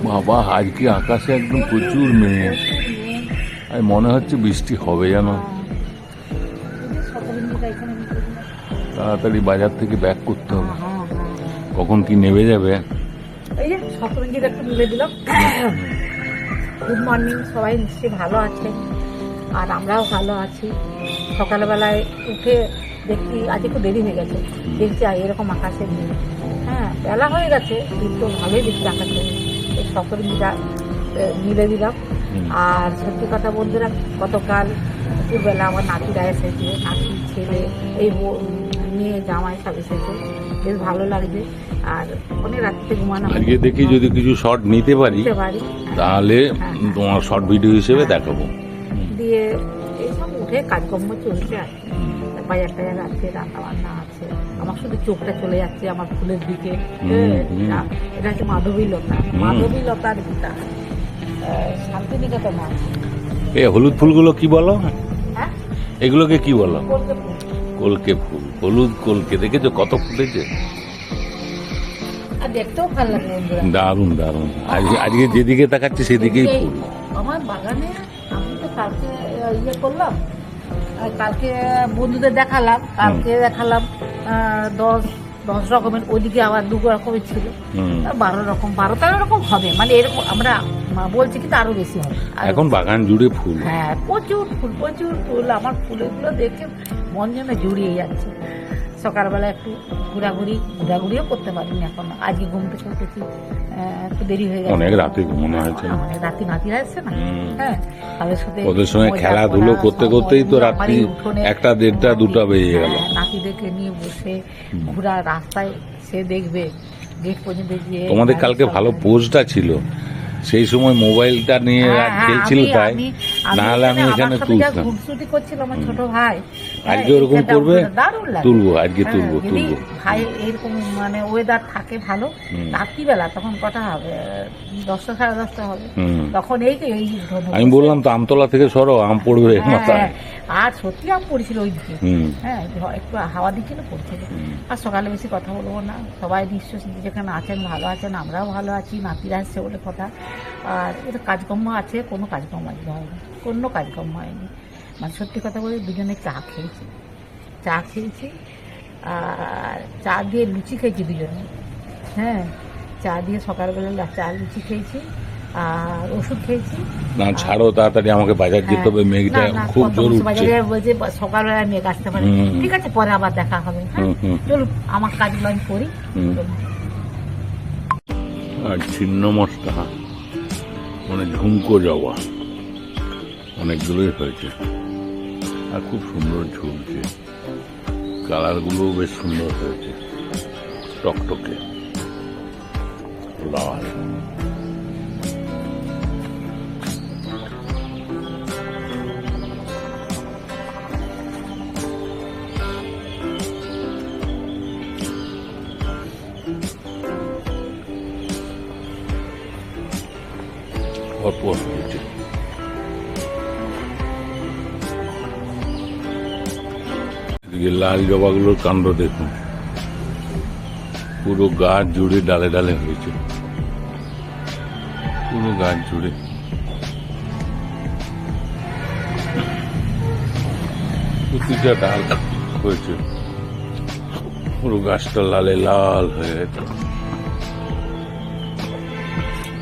বাবা, আজকে আকাশে একদম প্রচুর মেঘ। আর মনে হচ্ছে বৃষ্টি হবে যেন। তাড়াতাড়ি বাজার থেকে ব্যাক করতে হবে, কখন কি নেমে যাবে। এই যে শতরঞ্জিটা একটু মিলে দিলাম। গুড মর্নিং, সবাই নিশ্চয়ই ভালো আছে আর আমরাও ভালো আছি। সকালবেলায় উঠে দেখি আজ একটু দেরি হয়ে গেছে, দেখছি এরকম আকাশে নেই। হ্যাঁ, বেলা হয়ে গেছে কিন্তু ভালোই দেখছি আকাশে। এই শতরঞ্জিটা মিলে দিলাম। আর সত্যি কথা বন্ধুরা, গতকাল দুপুরবেলা আমার নাতিরা এসেছে, নাতি ছেলে এই মেয়ে জামাই সব এসেছে, বেশ ভালো লাগছে। আর অনেক রাত্রিতে ঘুমানো আজকে দেখি যদি কিছু শর্ট নিতে পারি তাহলে তোমার শর্ট ভিডিও হিসেবে দেখাবো। দিয়ে এইসব উঠে কাজকর্ম চলছে আর বাজার টাজার আছে, রান্না বান্না আছে। আমার শুধু চোখটা চলে যাচ্ছে আমার ফুলের দিকে। এটা হচ্ছে মাধবীলতা, মাধবীলতার গীতা, শান্তিনিকেতন আছে। এই হলুদ ফুলগুলো কি বলো? হ্যাঁ, এগুলোকে কি বলো? কলকে ফুল। কলকে ফুল, হলুদ কলকে, দেখেছো কত ফুটেছে? আর দেখতেও ভালো লাগে বন্ধুরা। দারুণ দারুণ। আজকে যেদিকে তাকাচ্ছি সেদিকেই ফুল। আমার বাগানে আমি তো কালকে ইয়ে করলাম, কালকে বন্ধুদের দেখালাম, কালকে দেখালাম 10 রকমের, ওইদিকে আবার 2 রকমের ছিল, 12 রকম, 12-13 রকম হবে। মানে এরকম আমরা বলছি কিন্তু আরো বেশি হবে এখন বাগান জুড়ে ফুল। হ্যাঁ, প্রচুর ফুল, প্রচুর ফুল। আমার ফুলগুলো দেখে মন যেন জুড়িয়ে যাচ্ছে। সকালবেলা একটু ঘোরাঘুরিও করতে পারিনি এখন। আজকে ঘুম থেকে উঠেছি একটু দেরি হয়ে গেছে, অনেক রাতে ঘুমানো হয়েছে। অনেক রাতে নাতিরা এসছে না। হ্যাঁ, তাদের সাথে ওদের সঙ্গে খেলাধুলো করতে করতেই তো রাত্রি 1টা, 1:30, 2টা বেজে গেল। নাতিদেরকে নিয়ে বসে ঘোরা, রাস্তায় সে দেখবে গেট পর্যন্ত গিয়ে। তোমাদের কালকে ভালো পোজটা ছিল, সেই সময় মোবাইলটা নিয়ে খেলছিল, তাই না হলে আমি এখানে তুলতাম। ঘুরছুটি করছিল আমার ছোট ভাই। আজকে ওরকম করবে, তুলবো, আজকে তুলবো। ভাই এরকম মানে ওয়েদার থাকে ভালো, রাত্রিবেলা তখন কটা হবে, 10টা, 10:30 হবে, তখন এই আমি বললাম তো আমতলা থেকে সরো, আম পড়বে মাথায়। আর সত্যি আম পড়েছিল ওই দিকে। হ্যাঁ, একটু হাওয়া দিচ্ছিল, পড়ছিল। আর সকালে বেশি কথা বলবো না, সবাই নিশ্চয়ই যেখানে আছেন ভালো আছেন, আমরাও ভালো আছি। নাতিরা আসছে বলে কথা। আর এটা কাজকর্ম আছে, কোনো কাজকর্ম আজকে হয়নি, কোনো কাজকর্ম হয়নি। মানে সত্যি কথা বলে দুজনে চা খেয়েছি আর চা দিয়ে লুচি খেয়েছি দুজনে। হ্যাঁ, চা দিয়ে সকালবেলা চা লুচি খেয়েছি আর ওষুধ খেয়েছি। না ছাড়ো, তাড়াতাড়ি আমাকে বাজার যেতে হবে, মেঘটা খুব জোর উঠছে। বাজারে বলছে সকালবেলা মেঘ আসতে পারে। ঠিক আছে, পরে আবার দেখা হবে। চলুন, আমার কাজগুলো আমি করি। আর ছিন্ন মশলা মানে ঝুমকো জবা অনেকগুলোই হয়েছে, আর খুব সুন্দর ঝুলছে। কালারগুলো বেশ সুন্দর হয়েছে, টকটকে লাল। ভরপুর হয়েছে। এদিকে লাল জবাগুলোর কাণ্ড দেখুন, পুরো গাছ জুড়ে ডালে ডালে হয়েছে, পুরো গাছ জুড়ে। প্রতিটা ডাল হয়েছে, পুরো গাছটা লালে লাল হয়ে গেছে,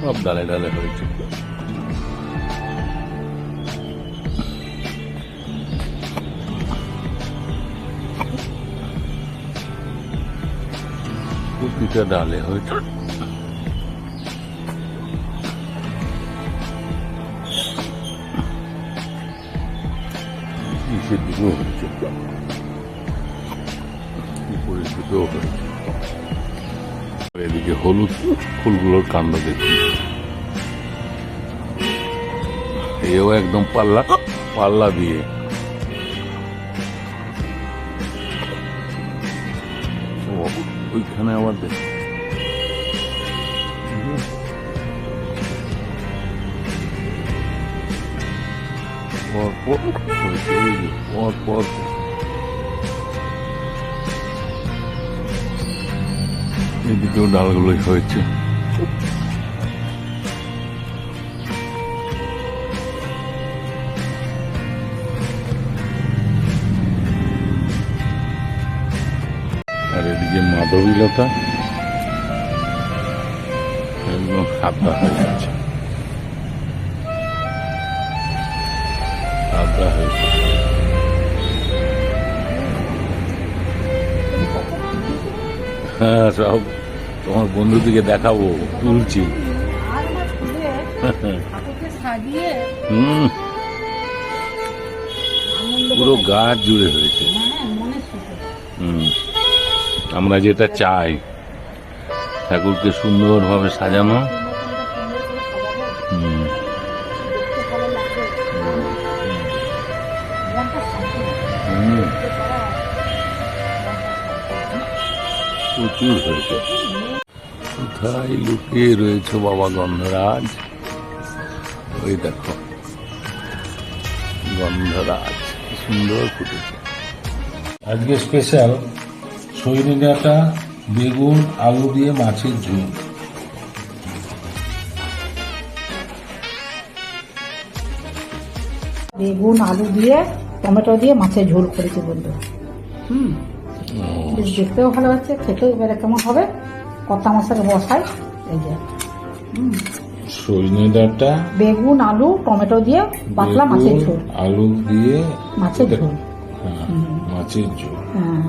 সব ডালে ডালে হয়েছে। প্রতিটা ডালে হয়েছে। নিচের দিকেও হয়েছে, উপরের দিকেও হয়েছে। এদিকে হলুদ ফুলগুলোর কাণ্ড দেখুন, এও একদম পাল্লা দিয়ে। ওইখানে আবার দেখ, পর এদিকেও ডালগুলোই হয়েছে। মাধবীলতা একদম সাদা হয়ে গেছে, সাদা হয়ে গেছে। হ্যাঁ, সব তোমার বন্ধুদিকে দেখাবো, তুলছি। সাজিয়ে হুম, পুরো গাছ জুড়ে হয়েছে। মনে সুখে হুম, আমরা যেটা চাই ঠাকুরকে সুন্দরভাবে সাজানো। হুম, হুম, প্রচুর হয়েছে। কোথায় লুকিয়ে রয়েছে বাবা গন্ধরাজ? ওই দেখো গন্ধরাজ কি সুন্দর ফুটেছে। আজকে স্পেশাল সজনে ডাঁটা, বেগুন, আলু দিয়ে মাছের ঝোল। বেগুন আলু দিয়ে টমেটো দিয়ে মাছের ঝোল করেছি বন্ধু। বেশ দেখতেও ভালো হচ্ছে, খেতেও এবারে কেমন হবে কর্তা মশাই বসাই। এই যে সজনে ডাঁটা, বেগুন আলু টমেটো দিয়ে পাতলা মাছের ঝোল, আলু দিয়ে মাছের ঝোল। হ্যাঁ, মাছের ঝোল। হ্যাঁ,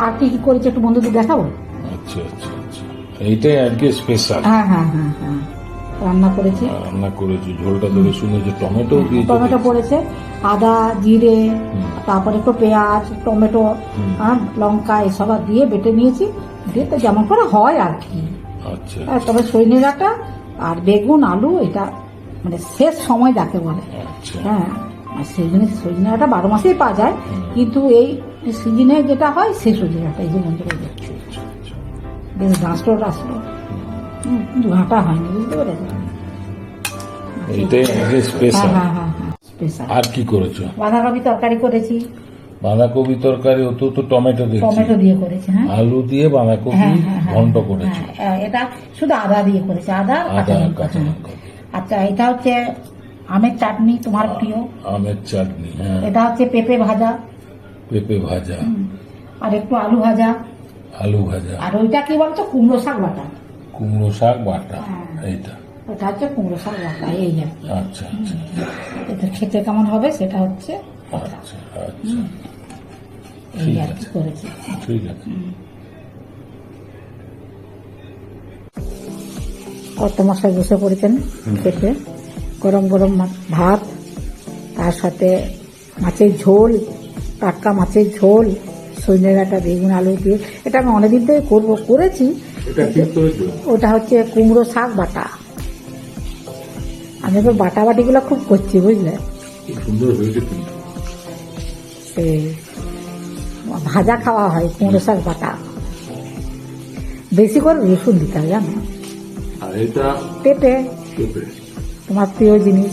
আর কি কি করেছি একটু বন্ধুদের দেখাবো। আচ্ছা আচ্ছা আচ্ছা, এইটাই আজকে স্পেশাল। হ্যাঁ হ্যাঁ হ্যাঁ হ্যাঁ, রান্না করেছি। রান্না করেছি, ঝোলটা ধরে শুনেছি টমেটো দিয়ে। টমেটো পড়েছে, আদা জিরে, তারপরে একটু পেঁয়াজ টমেটো আর লঙ্কা এসব দিয়ে বেটে নিয়েছি, দিয়ে তো যেমন করে হয় আর কি। আচ্ছা, তবে সজনে ডাঁটা আর বেগুন আলু এটা মানে শেষ সময় যাকে বলে। আচ্ছা, হ্যাঁ, আর সজনে ডাঁটা 12 মাসেই পাওয়া যায়, কিন্তু এই সিজনে যেটা হয় সেই সজনে ডাঁটা এই যে বন্ধু আচ্ছা, আচ্ছা। বেশ ডাঁসলো ডাঁসলো, কিন্তু ঘাটা হয়নি, বুঝতে পেরেছো। এইটাই আজকে স্পেশাল। হ্যাঁ হ্যাঁ হ্যাঁ, স্পেশাল। আর কি করেছো? বাঁধাকপি তরকারি করেছি। বাঁধাকপি তরকারি, ও তো টমেটো দিয়েছি, টমেটো দিয়ে করেছি। হ্যাঁ, আলু দিয়ে বাঁধাকপি হ্যাঁ, হ্যাঁ, হ্যাঁ, ঘন্ট করেছি। হ্যাঁ, এটা শুধু আদা দিয়ে করেছি, আদা আর কাঁচা আদা লঙ্কা। কাঁচা হ্যাঁ। লঙ্কা। আচ্ছা, এটা হচ্ছে আমের চাটনি, তোমার প্রিয়। আমের চাটনি, হ্যাঁ। এটা হচ্ছে পেঁপে ভাজা, পেঁপে ভাজা, আর একটু আলু ভাজা, আলু ভাজা, আর ওইটা কি বলতো কুমড়ো শাক বাটা। কুমড়ো শাক বাটা, হ্যাঁ। এইটা। ওটা হচ্ছে কুমড়ো শাক বাটা, এই আর কি। আচ্ছা আচ্ছা এটা খেতে কেমন হবে সেটা হচ্ছে আচ্ছা আচ্ছা, এই ঠিক আর কি আছে। করেছি। ঠিক আছে। কত মশাই বসে পড়েছেন খেতে, গরম গরম ভাত, তার সাথে মাছের ঝোল, টাটকা মাছের ঝোল, সজনে ডাঁটা বেগুন আলু দিয়ে। এটা আমি অনেকদিন থেকে করেছি। এটা কি করেছো? ওটা হচ্ছে কুমড়ো শাক বাটা। আমি এবার বাটাবাটিগুলো খুব করছি, বুঝলে। কি সুন্দর হয়েছে কিন্তু। সেই ভাজা খাওয়া হয় কুমড়ো শাক বাটা, বেশি করে রসুন দিতে হয় জানো। আর এটা পেঁপে, পেঁপে। তোমার প্রিয় জিনিস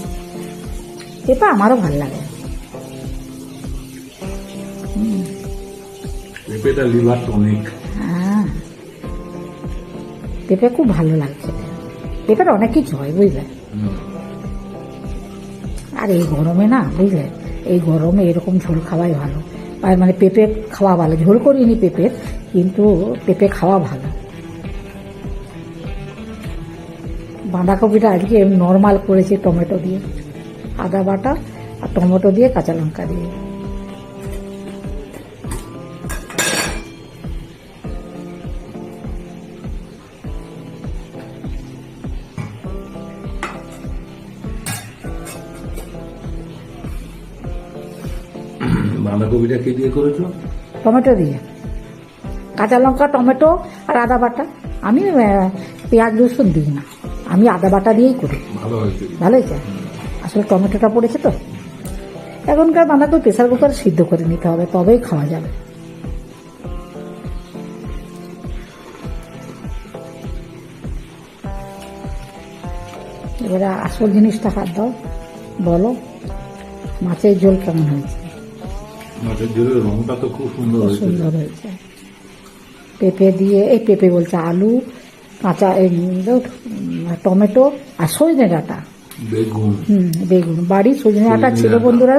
পেঁপে, আমারও ভালো লাগে। পেঁপেটা লিভার টনিক। হ্যাঁ, পেঁপে খুব ভালো লাগছে। পেঁপের অনেক কিছু হয়, বুঝলে। আর এই গরমে না, বুঝলে, এই গরমে এরকম ঝোল খাওয়াই ভালো। আর মানে পেঁপে খাওয়া ভালো, ঝোল করিনি পেঁপে, কিন্তু পেঁপে খাওয়া ভালো। বাঁধাকপিটা আজকে নর্মাল করেছি টমেটো দিয়ে, আদা বাটা আর টমেটো দিয়ে কাঁচা লঙ্কা দিয়ে। বাঁধাকপিটা কে দিয়ে করেছো? টমেটো দিয়ে, কাঁচা লঙ্কা টমেটো আর আদা বাটা। আমি পেঁয়াজ রসুন দিই না, আমি আদা বাটা দিয়েই করি। ভালো হয়েছে। ভালো হয়েছে, আসলে টমেটোটা পড়েছে তো। এখনকার বাঁধাকপি প্রেসার কুকারে সিদ্ধ করে নিতে হবে, তবেই খাওয়া যাবে। এবারে আসল জিনিসটা হাত দাও, বলো মাছের ঝোল কেমন হয়েছে। মাছের ঝোলের রংটা তো খুব সুন্দর খুব হয়েছে। সুন্দর হয়েছে। পেঁপে দিয়ে, এই পেঁপে বলছে, আলু, কাঁচা টমেটো আর সজনে ডাঁটা, বেগুন, বেগুন। বাড়ি সজনে ডাঁটা ছিল ডাঁটা। বন্ধুরা,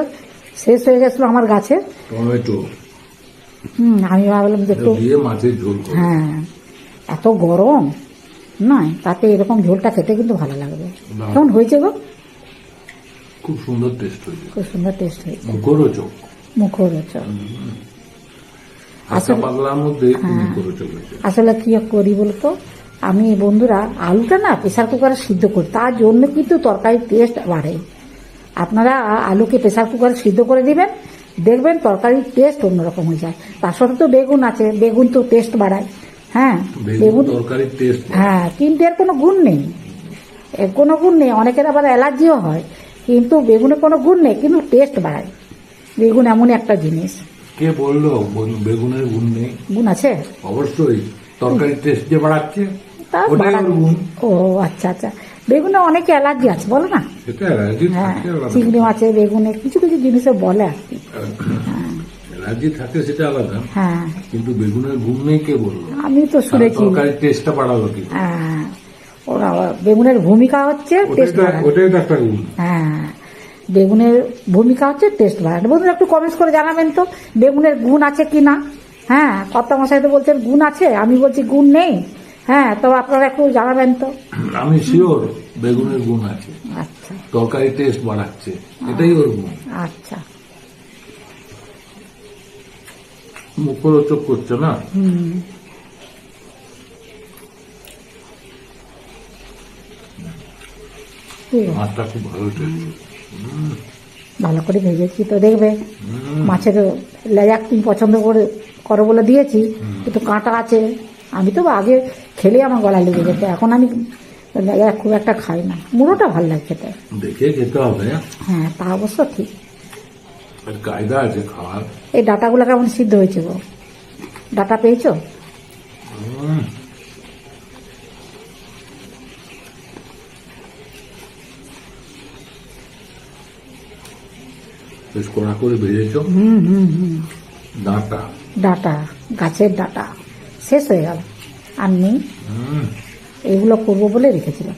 শেষ হয়ে গেছিল আমার গাছে। টমেটো, আমি ভাবলাম যে একটু দিয়ে মাছের ঝোল করো। হ্যাঁ, এত গরম নয়, তাতে এরকম ঝোলটা খেতে কিন্তু ভালো লাগবে। না। কেমন হয়েছে গো? খুব সুন্দর টেস্ট হয়েছে, খুব সুন্দর টেস্ট হয়েছে, মুখরোচক। মুখরোচক। হালকা পাতলার মধ্যে হ্যাঁ। মুখরোচক হয়েছে। আসলে কি করি বলতো, আমি বন্ধুরা আলুটা না প্রেসার কুকারে সিদ্ধ করি, তার জন্য কিন্তু তরকারির টেস্ট বাড়ে। আপনারা আলুকে প্রেসার কুকারে সিদ্ধ করে দিবেন, দেখবেন তরকারির টেস্ট অন্যরকম হয়ে যায়। তার সাথে তো বেগুন আছে, বেগুন তো টেস্ট বাড়ায়। হ্যাঁ, বেগুন তরকারির টেস্ট। হ্যাঁ, কিন্তু এর কোনো গুণ নেই, এর কোনো গুণ নেই। অনেকের আবার অ্যালার্জিও হয়, কিন্তু বেগুনের কোনো গুণ নেই, কিন্তু টেস্ট বাড়ায়। বেগুন এমন একটা জিনিস। কে বললো বেগুনের গুণ নেই? গুণ আছে, অবশ্যই, তরকারির টেস্ট যে বাড়াচ্ছে তা ওটাই ওর গুণ। ও আচ্ছা আচ্ছা, বেগুনে অনেকে অ্যালার্জি আছে বলো না। সেটা অ্যালার্জি হ্যাঁ, থাকে আলাদা। চিংড়ি মাছে বেগুনে কিছু কিছু জিনিসে বলে আর কি। অ্যালার্জি থাকে সেটা আলাদা, হ্যাঁ, কিন্তু বেগুনের গুণ নেই কে বললো? আমি তো শুনেছি। তরকারির টেস্টটা বাড়ালো কি? হ্যাঁ, ওরা বেগুনের ভূমিকা হচ্ছে টেস্ট বাড়ানো। ওটাই তো একটা গুণ। হ্যাঁ, বেগুনের ভূমিকা হচ্ছে টেস্ট বাড়ানো। বন্ধুরা একটু কমেন্টস করে জানাবেন তো বেগুনের গুণ আছে কি না। হ্যাঁ, কর্তা মশাই তো বলছেন গুণ আছে, আমি বলছি গুণ নেই। হ্যাঁ, তো আপনারা একটু জানাবেন তো। আমি শিওর বেগুনের গুণ আছে, আচ্ছা তরকারির টেস্ট বাড়াচ্ছে, এটাই ওর গুণ। আচ্ছা। মুখরোচক করছে না? হুম, ঠিক আছে, মাছটা খুব ভালো টেস্ট। ভালো করে ভেজেছি তো দেখবে। মাছের লেজা তুমি পছন্দ করো বলে দিয়েছি, কিন্তু কাঁটা আছে। আমি তো আগে খেলে আমার গলায় লেগে যেত, এখন আমি লেজা খুব একটা খাই না। মুড়োটা ভালো লাগে খেতে। দেখে খেতে হবে, হ্যাঁ, তা অবশ্য ঠিক। আর কায়দা আছে খাওয়ার। এই ডাটাগুলো কেমন সিদ্ধ হয়েছে গো? ডাটা পেয়েছো? হুম। বেশ কড়া করে ভেজেছ। হুম হুম হুম। ডাঁটা। ডাটা, গাছের ডাটা শেষ হয়ে গেল, আর নেই। হুম। এগুলো করবো বলে রেখেছিলাম,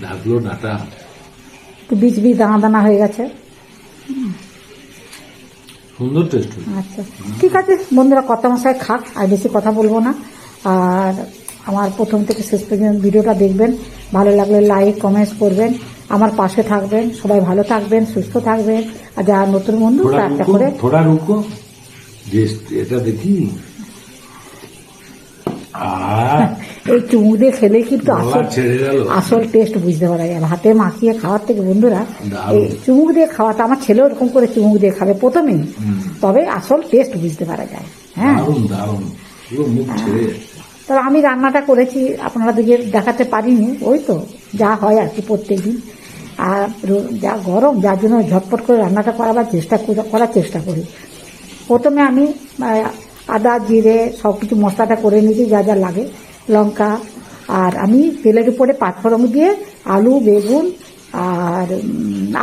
ঢাকলো ডাঁটা। একটু বীজ বীজ দানা দানা হয়ে গেছে। সুন্দর টেস্ট হয়েছে। আচ্ছা, ঠিক আছে বন্ধুরা, কর্তা মশাই খাক, আর বেশি কথা বলবো না। আর আমার প্রথম থেকে শেষ পর্যন্ত ভিডিওটা দেখবেন, ভালো লাগলে লাইক কমেন্টস করবেন, আমার পাশে থাকবেন। সবাই ভালো থাকবেন, সুস্থ থাকবেন। আর যারা নতুন বন্ধু থোড়া একটা রুকো, করে থোড়া রুকো, যে এটা দেখি। এই চুমুক দিয়ে খেলে কিন্তু গলা ছেড়ে গেল। আসল টেস্ট বুঝতে পারা যায়। ভাতে মাখিয়ে খাওয়ার থেকে বন্ধুরা দারুণ। এই চুমুক দিয়ে খাওয়াটা, আমার ছেলেও এরকম করে চুমুক দিয়ে খাবে প্রথমেই, তবে আসল টেস্ট বুঝতে পারা যায়। হ্যাঁ, দারুণ দারুণ, পুরো মুখ ছেড়ে যাচ্ছে। তবে আমি রান্নাটা করেছি, আপনারা দিকে দেখাতে পারিনি, ওই তো যা হয় আর কি প্রত্যেকদিন। আর যা গরম, যার জন্য ঝটপট করে রান্নাটা করার চেষ্টা করি। প্রথমে আমি আদা জিরে সব কিছু মশলাটা করে নিয়েছি, যা যা লাগে, লঙ্কা, আর আমি তেলের উপরে পাঁচফোড়ন দিয়ে আলু বেগুন, আর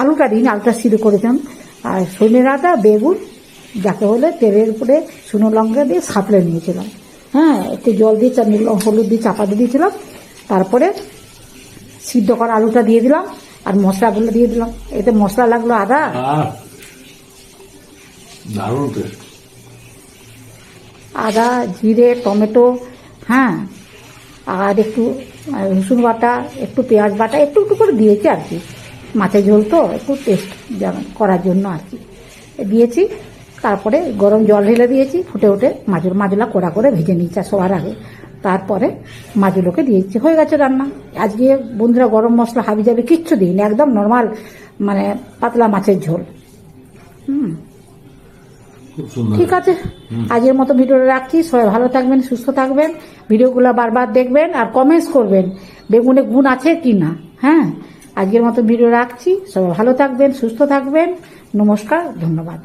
আলুটা দিন, আলুটা সিদ্ধ করেছিলাম, আর সজনে ডাঁটা বেগুন যাকে বলে তেলের উপরে শুকনো লঙ্কা দিয়ে সাঁতলে নিয়েছিলাম। হ্যাঁ, একটু জল দিয়ে হলুদ দিয়ে চাপা দিয়ে দিয়েছিলাম। তারপরে সিদ্ধ করা আলুটা দিয়ে দিলাম, আর মশলাগুলো দিয়ে দিলাম। এতে মশলা লাগলো আদা, দারুণ টেস্ট। আদা জিরে টমেটো, হ্যাঁ, আর একটু রসুন বাটা, একটু পেঁয়াজ বাটা, একটু একটু করে দিয়েছি আর কি। মাছের ঝোল তো একটু টেস্ট করার জন্য আর কি দিয়েছি। তারপরে গরম জল ঢেলে দিয়েছি, ফুটে উঠে মাছগুলা কড়া করে ভেজে নিয়েছি সবার আগে। তারপরে মাছগুলোকে দিয়েছি, হয়ে গেছে রান্না। আজকে বন্ধুরা গরম মশলা হাবি যাবে কিচ্ছু দিইনি, একদম নর্মাল মানে পাতলা মাছের ঝোল। খুব সুন্দর। ঠিক আছে, আজকের মতো ভিডিওটা রাখছি। সবাই ভালো থাকবেন, সুস্থ থাকবেন, ভিডিওগুলো বারবার দেখবেন, আর কমেন্টস করবেন বেগুনে গুণ আছে কি না। হ্যাঁ, আজকের মতো ভিডিও রাখছি। সবাই ভালো থাকবেন, সুস্থ থাকবেন। নমস্কার, ধন্যবাদ।